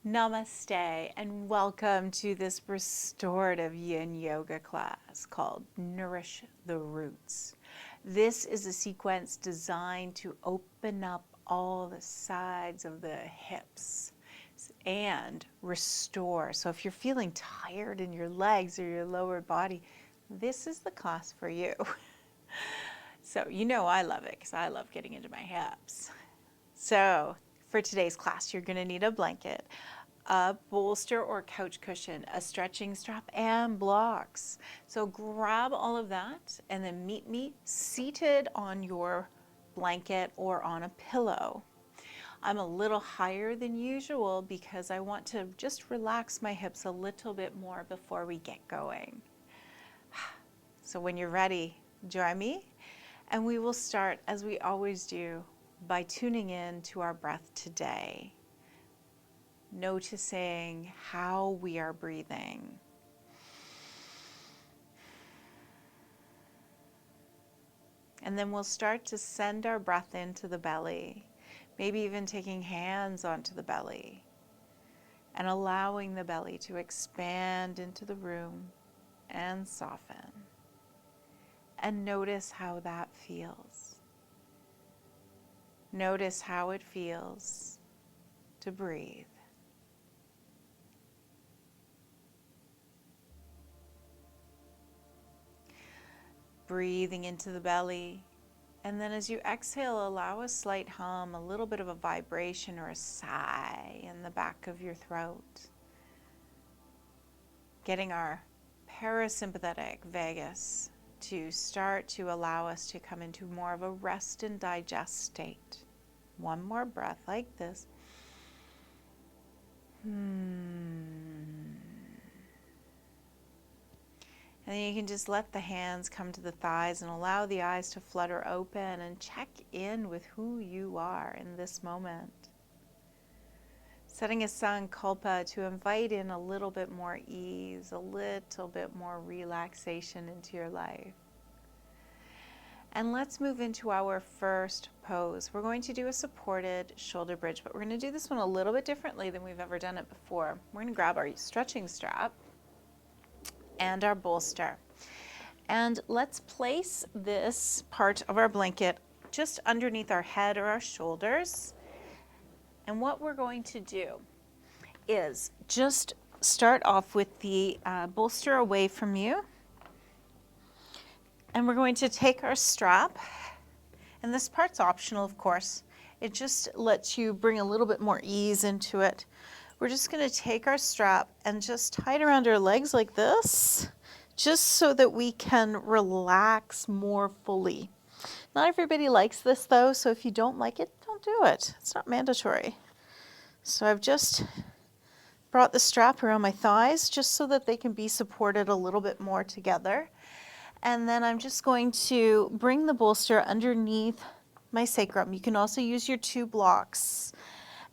Namaste and welcome to this restorative yin yoga class called Nourish the Roots. This is a sequence designed to open up all the sides of the hips and restore. So if you're feeling tired in your legs or your lower body, this is the class for you. So you know I love it because I love getting into my hips. So for today's class, you're going to need a blanket, a bolster or couch cushion, a stretching strap, and blocks. So grab all of that and then meet me seated on your blanket or on a pillow. I'm a little higher than usual because I want to just relax my hips a little bit more before we get going. So when you're ready, join me, and we will start, as we always do, by tuning in to our breath today, noticing how we are breathing. And then we'll start to send our breath into the belly, maybe even taking hands onto the belly and allowing the belly to expand into the room and soften. And notice how that feels. Notice how it feels to breathe. Breathing into the belly, and then as you exhale, allow a slight hum, a little bit of a vibration or a sigh in the back of your throat. Getting our parasympathetic vagus to start to allow us to come into more of a rest and digest state. One more breath like this. And then you can just let the hands come to the thighs and allow the eyes to flutter open and check in with who you are in this moment. Setting a sankalpa to invite in a little bit more ease, a little bit more relaxation into your life. And let's move into our first pose. We're going to do a supported shoulder bridge, but we're going to do this one a little bit differently than we've ever done it before. We're going to grab our stretching strap and our bolster. And let's place this part of our blanket just underneath our head or our shoulders. And what we're going to do is just start off with the bolster away from you. And we're going to take our strap, and this part's optional, of course. It just lets you bring a little bit more ease into it. We're just going to take our strap and just tie it around our legs like this, just so that we can relax more fully. Not everybody likes this though, so if you don't like it, don't do it. It's not mandatory. So I've just brought the strap around my thighs just so that they can be supported a little bit more together. And then I'm just going to bring the bolster underneath my sacrum. You can also use your 2 blocks.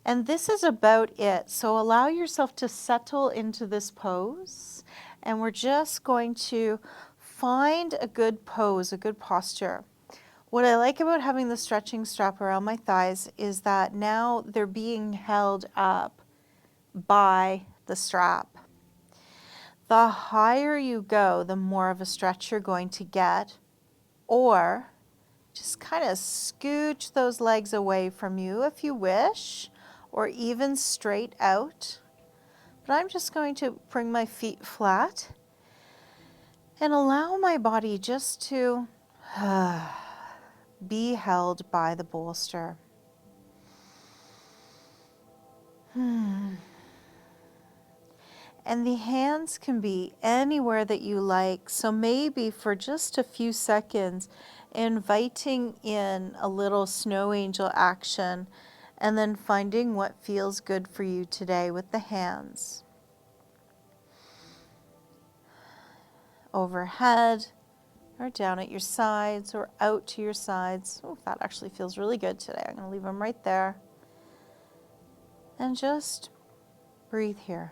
And this is about it. So allow yourself to settle into this pose. And we're just going to find a good pose, a good posture. What I like about having the stretching strap around my thighs is that now they're being held up by the strap. The higher you go, the more of a stretch you're going to get, or just kind of scooch those legs away from you if you wish, or even straight out. But I'm just going to bring my feet flat and allow my body just to be held by the bolster. And the hands can be anywhere that you like. So maybe for just a few seconds, inviting in a little snow angel action and then finding what feels good for you today with the hands. Overhead or down at your sides or out to your sides. Oh, that actually feels really good today. I'm going to leave them right there. And just breathe here.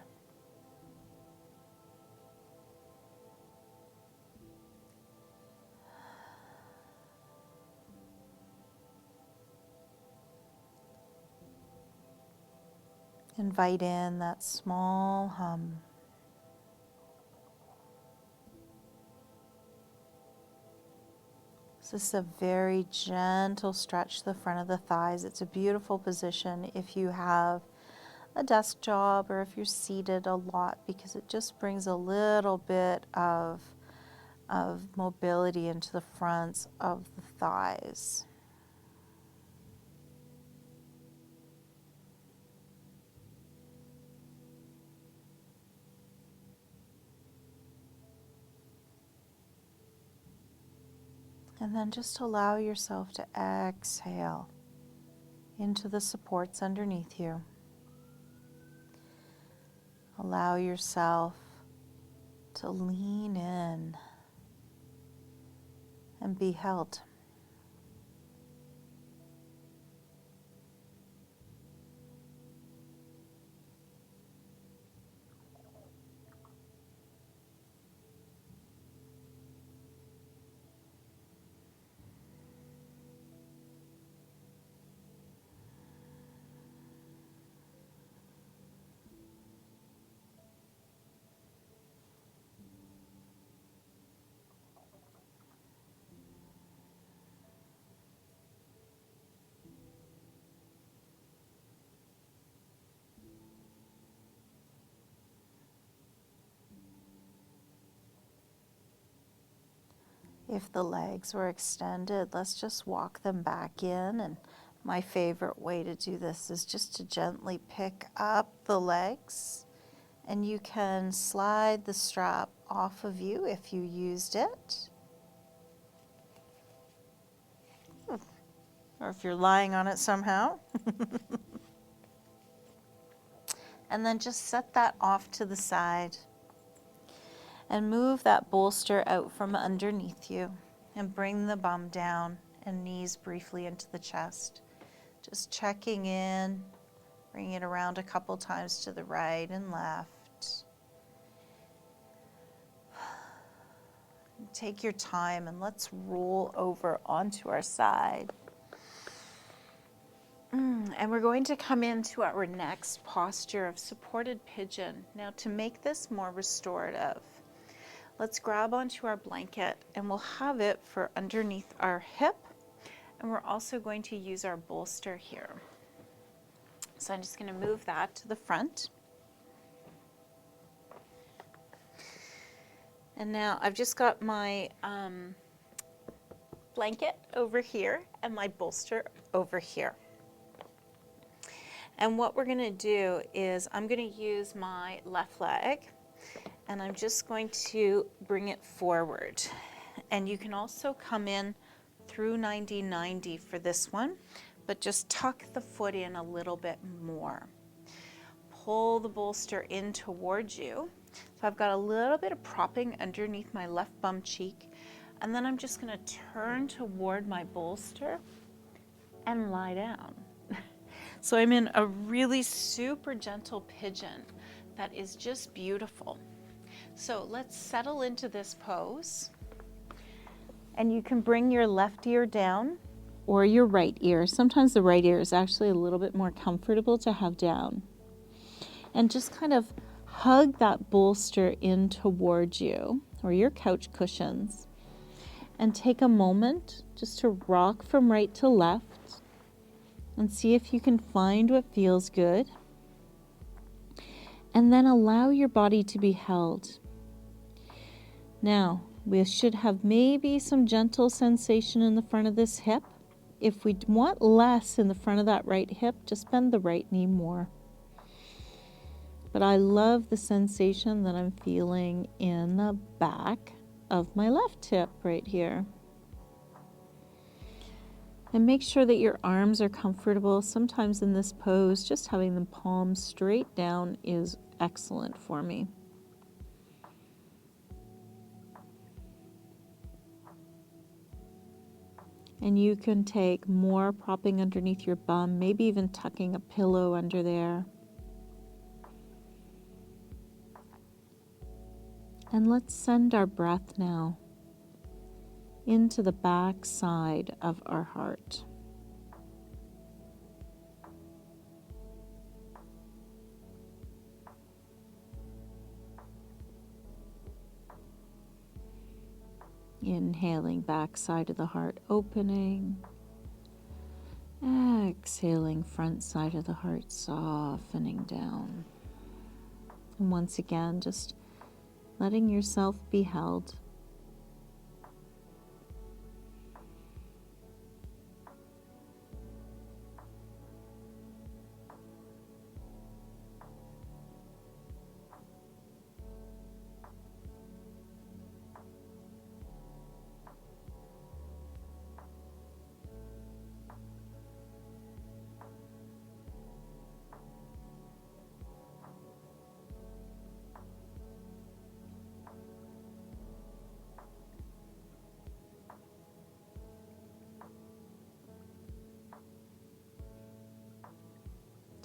Invite in that small hum. This is a very gentle stretch to the front of the thighs. It's a beautiful position if you have a desk job or if you're seated a lot, because it just brings a little bit of mobility into the fronts of the thighs. And then just allow yourself to exhale into the supports underneath you. Allow yourself to lean in and be held. If the legs were extended, let's just walk them back in. And my favorite way to do this is just to gently pick up the legs, and you can slide the strap off of you if you used it. Or if you're lying on it somehow. And then just set that off to the side. And move that bolster out from underneath you and bring the bum down and knees briefly into the chest. Just checking in, bringing it around a couple times to the right and left. Take your time and let's roll over onto our side. And we're going to come into our next posture of supported pigeon. Now, to make this more restorative, let's grab onto our blanket and we'll have it for underneath our hip. And we're also going to use our bolster here. So I'm just going to move that to the front. And now I've just got my blanket over here and my bolster over here. And what we're going to do is I'm going to use my left leg and I'm just going to bring it forward. And you can also come in through 90-90 for this one, but just tuck the foot in a little bit more. Pull the bolster in towards you. So I've got a little bit of propping underneath my left bum cheek, and then I'm just going to turn toward my bolster and lie down. So I'm in a really super gentle pigeon that is just beautiful. So let's settle into this pose. And you can bring your left ear down or your right ear. Sometimes the right ear is actually a little bit more comfortable to have down. And just kind of hug that bolster in towards you or your couch cushions. And take a moment just to rock from right to left and see if you can find what feels good. And then allow your body to be held. Now, we should have maybe some gentle sensation in the front of this hip. If we want less in the front of that right hip, just bend the right knee more. But I love the sensation that I'm feeling in the back of my left hip right here. And make sure that your arms are comfortable. Sometimes in this pose, just having the palms straight down is excellent for me. And you can take more propping underneath your bum, maybe even tucking a pillow under there. And let's send our breath now into the back side of our heart. Inhaling, back side of the heart opening. Exhaling, front side of the heart softening down. And once again, just letting yourself be held.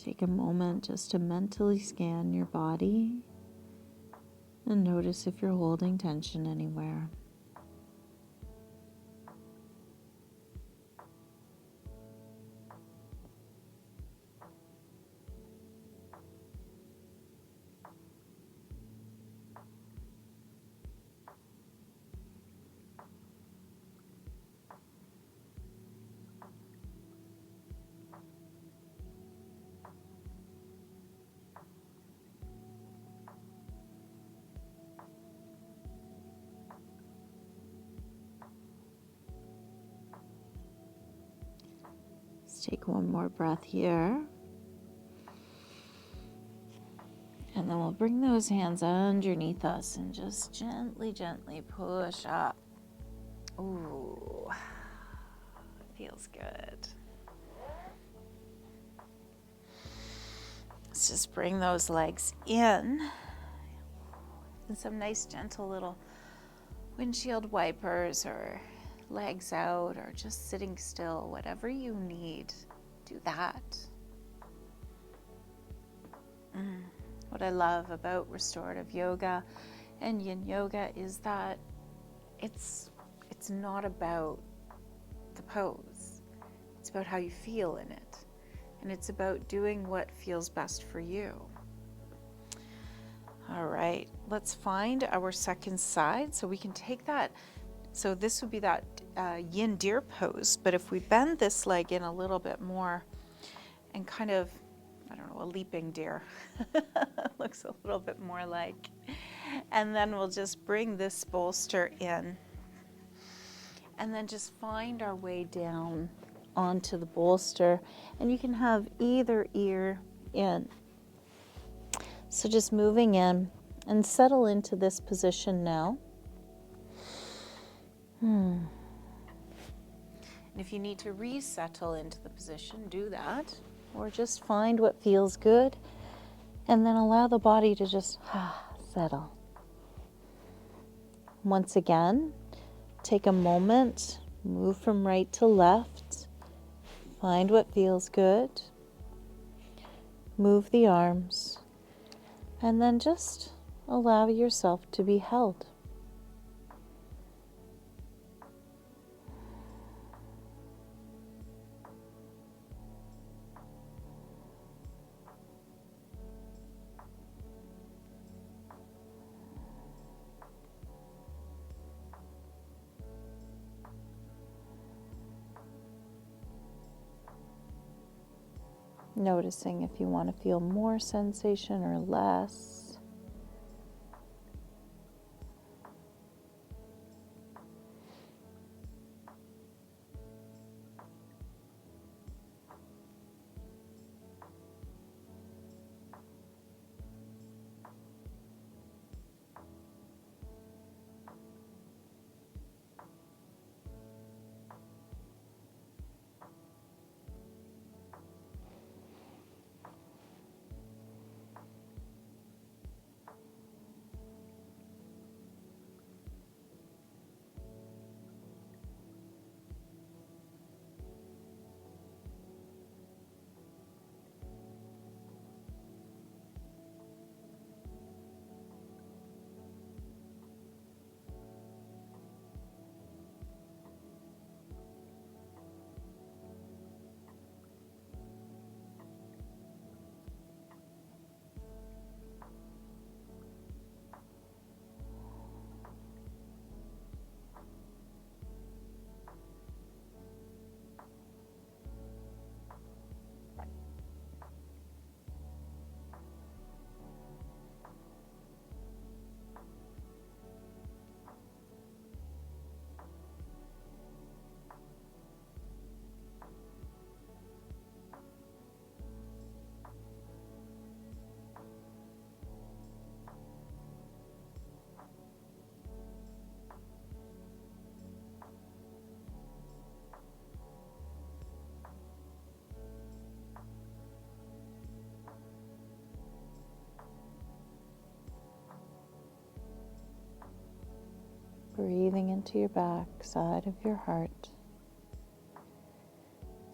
Take a moment just to mentally scan your body and notice if you're holding tension anywhere. Let's take one more breath here. And then we'll bring those hands underneath us and just gently, gently push up. Ooh, feels good. Let's just bring those legs in. And some nice gentle little windshield wipers or legs out or just sitting still, whatever you need, do that. What I love about restorative yoga and yin yoga is that it's not about the pose. It's about how you feel in it. And it's about doing what feels best for you. All right, let's find our second side. So we can take that. So this would be that yin deer pose. But if we bend this leg in a little bit more and kind of, I don't know, a leaping deer. Looks a little bit more like. And then we'll just bring this bolster in. And then just find our way down onto the bolster. And you can have either ear in. So just moving in and settle into this position now. And if you need to resettle into the position, do that. Or just find what feels good and then allow the body to just settle. Once again, take a moment, move from right to left, find what feels good, move the arms, and then just allow yourself to be held. Noticing if you want to feel more sensation or less. breathing into your back side of your heart.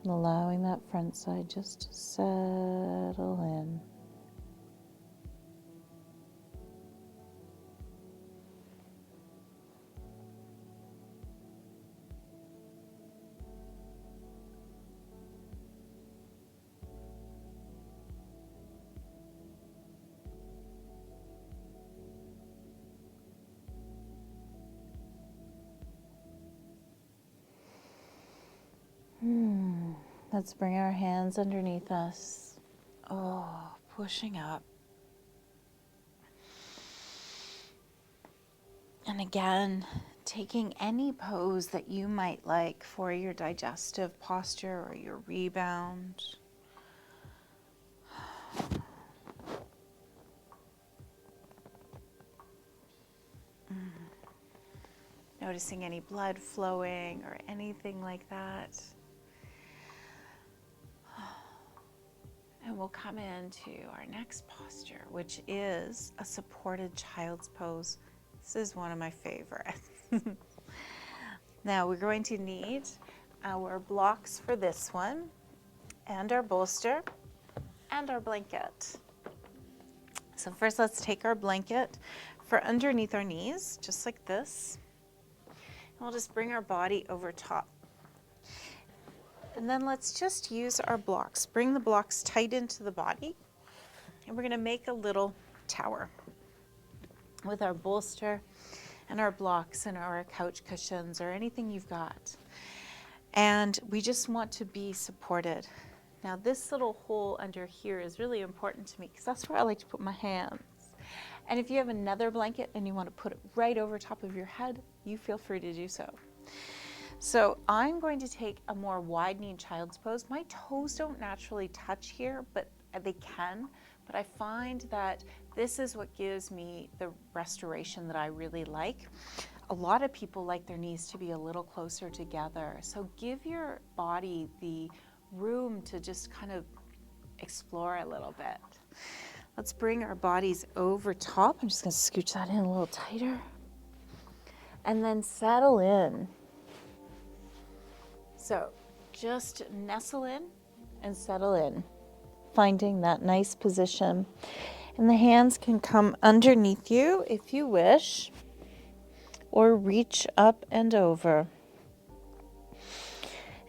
And allowing that front side just to settle in. Let's bring our hands underneath us. Oh, pushing up. And again, taking any pose that you might like for your digestive posture or your rebound. Noticing any blood flowing or anything like that. And we'll come into our next posture, which is a supported child's pose. This is one of my favorites. Now we're going to need our blocks for this one, and our bolster, and our blanket. So first let's take our blanket for underneath our knees, just like this. And we'll just bring our body over top. And then let's just use our blocks. Bring the blocks tight into the body. And we're going to make a little tower with our bolster and our blocks and our couch cushions or anything you've got. And we just want to be supported. Now this little hole under here is really important to me because that's where I like to put my hands. And if you have another blanket and you want to put it right over top of your head, you feel free to do so. So I'm going to take a more widening child's pose. My toes don't naturally touch here, but they can. But I find that this is what gives me the restoration that I really like. A lot of people like their knees to be a little closer together. So give your body the room to just kind of explore a little bit. Let's bring our bodies over top. I'm just going to scooch that in a little tighter. And then settle in. So just nestle in and settle in, finding that nice position. And the hands can come underneath you if you wish, or reach up and over.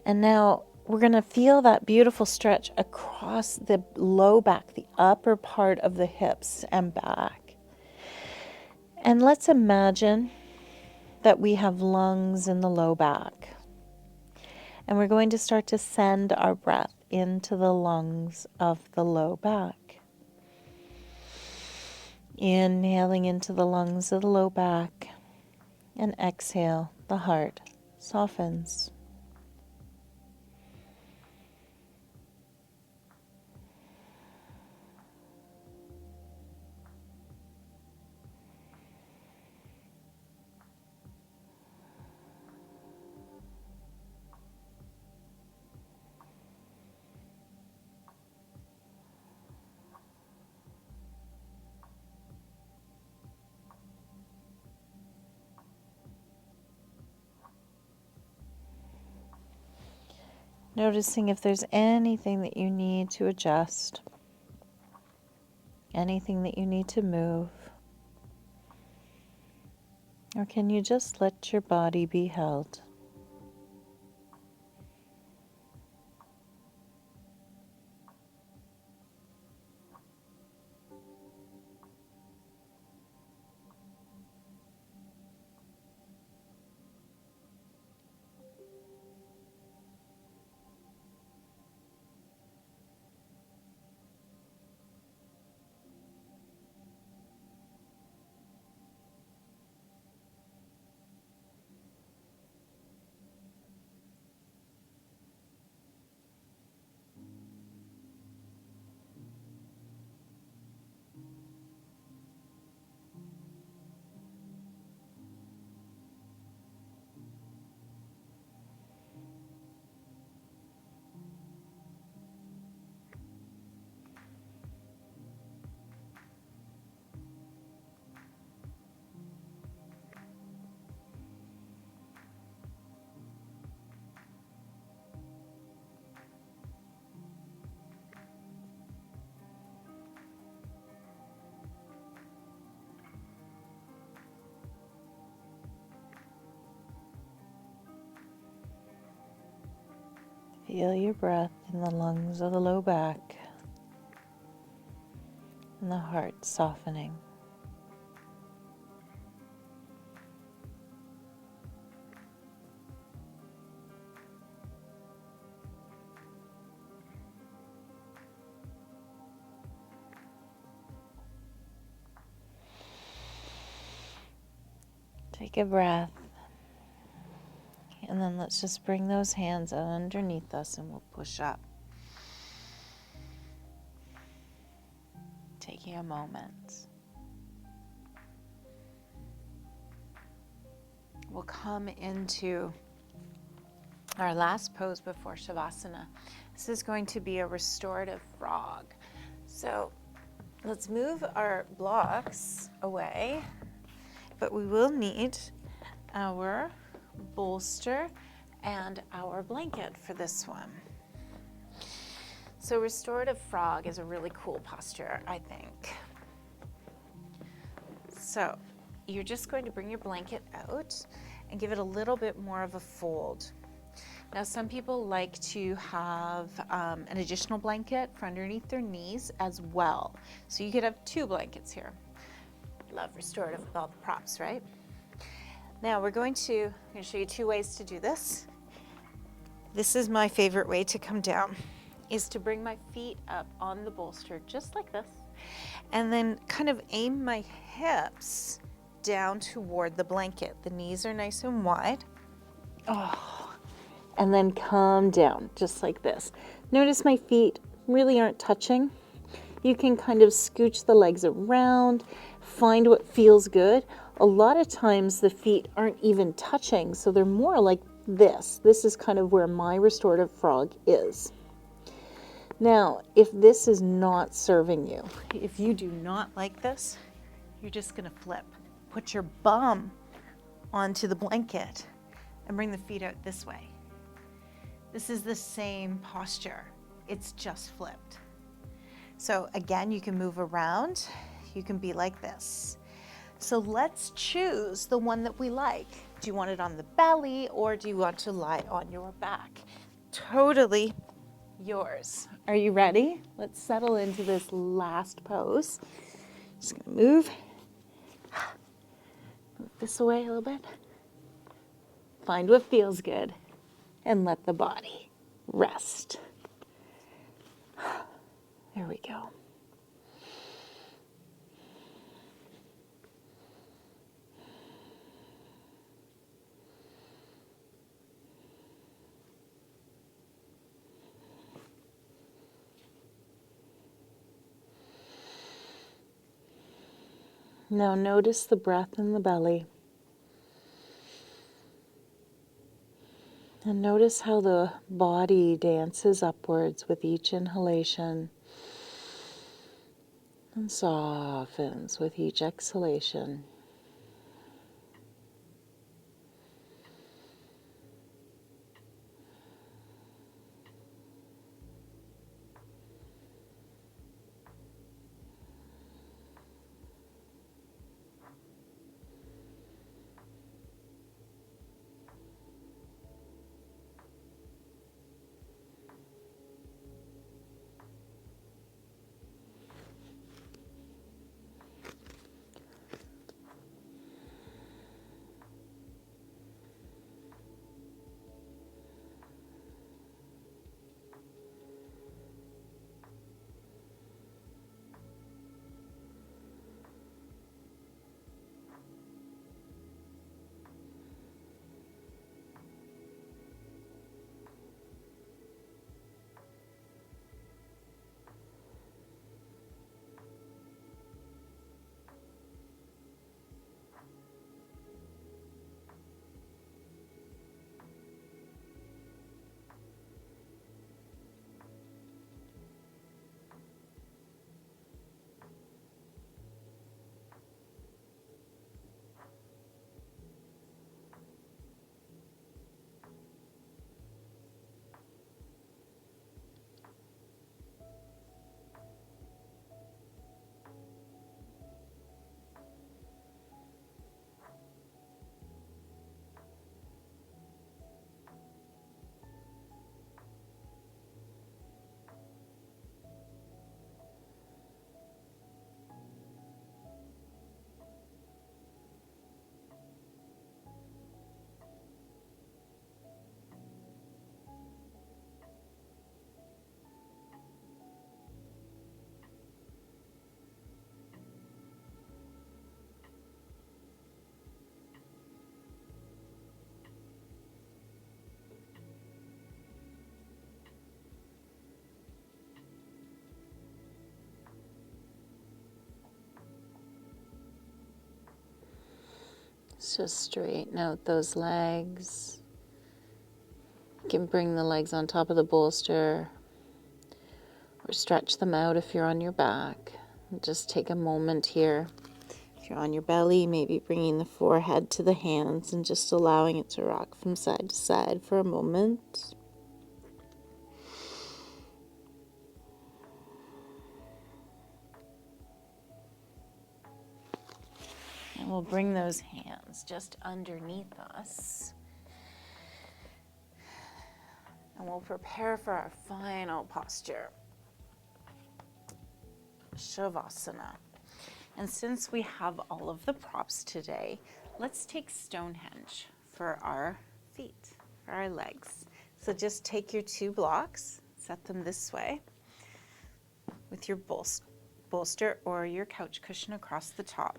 And now we're going to feel that beautiful stretch across the low back, the upper part of the hips and back. And let's imagine that we have lungs in the low back. And we're going to start to send our breath into the lungs of the low back. Inhaling into the lungs of the low back, and exhale, the heart softens. Noticing if there's anything that you need to adjust, anything that you need to move, or can you just let your body be held? Feel your breath in the lungs of the low back and the heart softening. Take a breath. And then let's just bring those hands underneath us and we'll push up. Taking a moment. We'll come into our last pose before Shavasana. This is going to be a restorative frog. So let's move our blocks away, but we will need our bolster and our blanket for this one. So restorative frog is a really cool posture, I think. So you're just going to bring your blanket out and give it a little bit more of a fold. Now some people like to have an additional blanket for underneath their knees as well. So you could have 2 blankets here. Love restorative with all the props, right? Now I'm going to show you 2 ways to do this. This is my favorite way to come down, is to bring my feet up on the bolster just like this, and then kind of aim my hips down toward the blanket. The knees are nice and wide. Oh, and then come down just like this. Notice my feet really aren't touching. You can kind of scooch the legs around, find what feels good. A lot of times the feet aren't even touching, so they're more like this. This is kind of where my restorative frog is. Now, if this is not serving you, if you do not like this, you're just gonna flip. Put your bum onto the blanket and bring the feet out this way. This is the same posture, it's just flipped. So again, you can move around, you can be like this. So let's choose the one that we like. Do you want it on the belly or do you want to lie on your back? Totally yours. Are you ready? Let's settle into this last pose. Just gonna move this away a little bit. Find what feels good and let the body rest. There we go. Now notice the breath in the belly. And notice how the body dances upwards with each inhalation and softens with each exhalation. Let's just straighten out those legs. You can bring the legs on top of the bolster or stretch them out if you're on your back. And just take a moment here. If you're on your belly, maybe bringing the forehead to the hands and just allowing it to rock from side to side for a moment. And we'll bring those hands just underneath us. And we'll prepare for our final posture, Shavasana. And since we have all of the props today, let's take Stonehenge for our feet, for our legs. So just take your 2 blocks, set them this way with your bolster or your couch cushion across the top.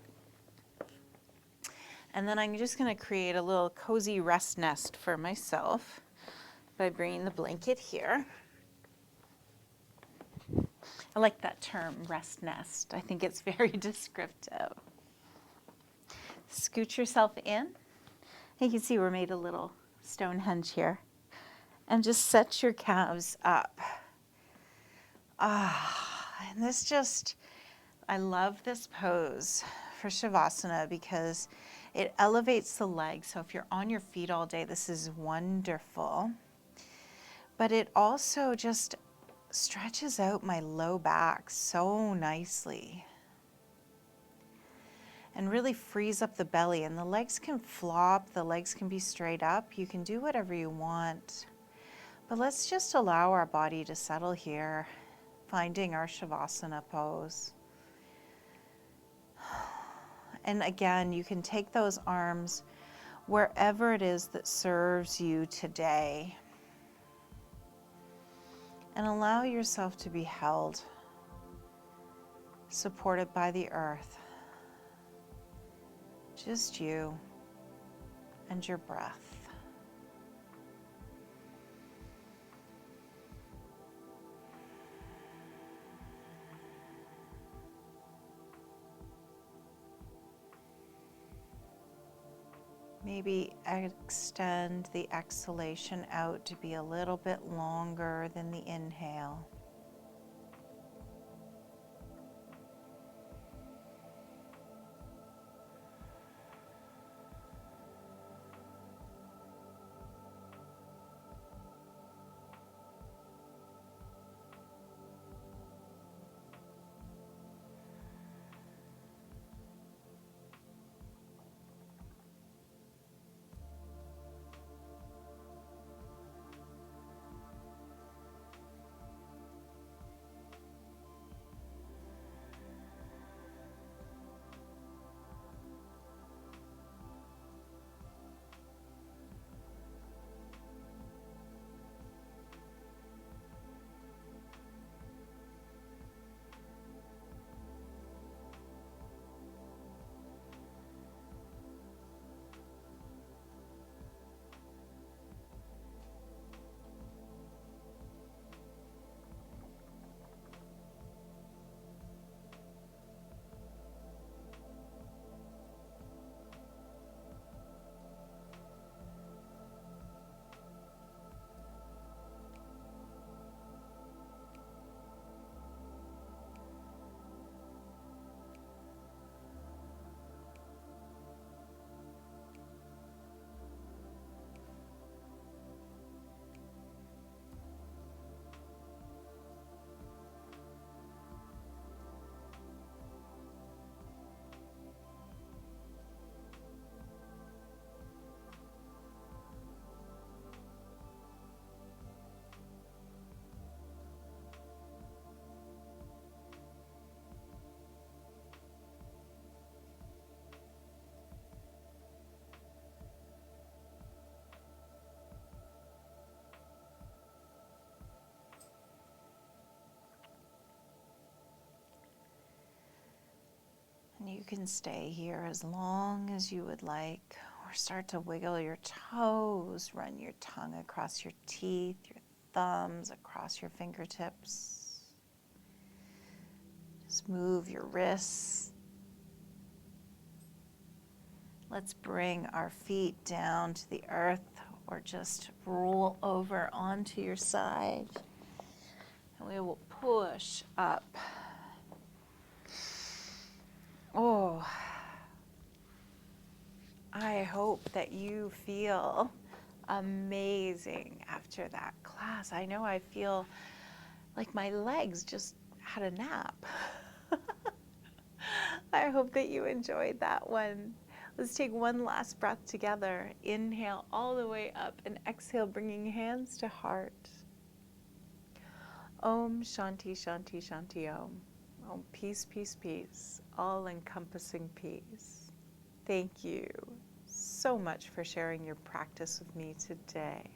And then I'm just going to create a little cozy rest nest for myself by bringing the blanket here. I like that term, rest nest. I think it's very descriptive. Scoot yourself in. You can see we're made a little Stonehenge here. And just set your calves up. And this just, I love this pose for Shavasana because it elevates the legs. So if you're on your feet all day, this is wonderful. But it also just stretches out my low back so nicely and really frees up the belly. And the legs can flop, the legs can be straight up. You can do whatever you want. But let's just allow our body to settle here, finding our Shavasana pose. And again, you can take those arms wherever it is that serves you today. And allow yourself to be held, supported by the earth. Just you and your breath. Maybe extend the exhalation out to be a little bit longer than the inhale. And you can stay here as long as you would like, or start to wiggle your toes, run your tongue across your teeth, your thumbs across your fingertips. Just move your wrists. Let's bring our feet down to the earth or just roll over onto your side. And we will push up. Oh, I hope that you feel amazing after that class. I know I feel like my legs just had a nap. I hope that you enjoyed that one. Let's take one last breath together. Inhale all the way up and exhale, bringing hands to heart. Om Shanti Shanti Shanti Om. Om peace, peace, peace. All-encompassing peace. Thank you so much for sharing your practice with me today.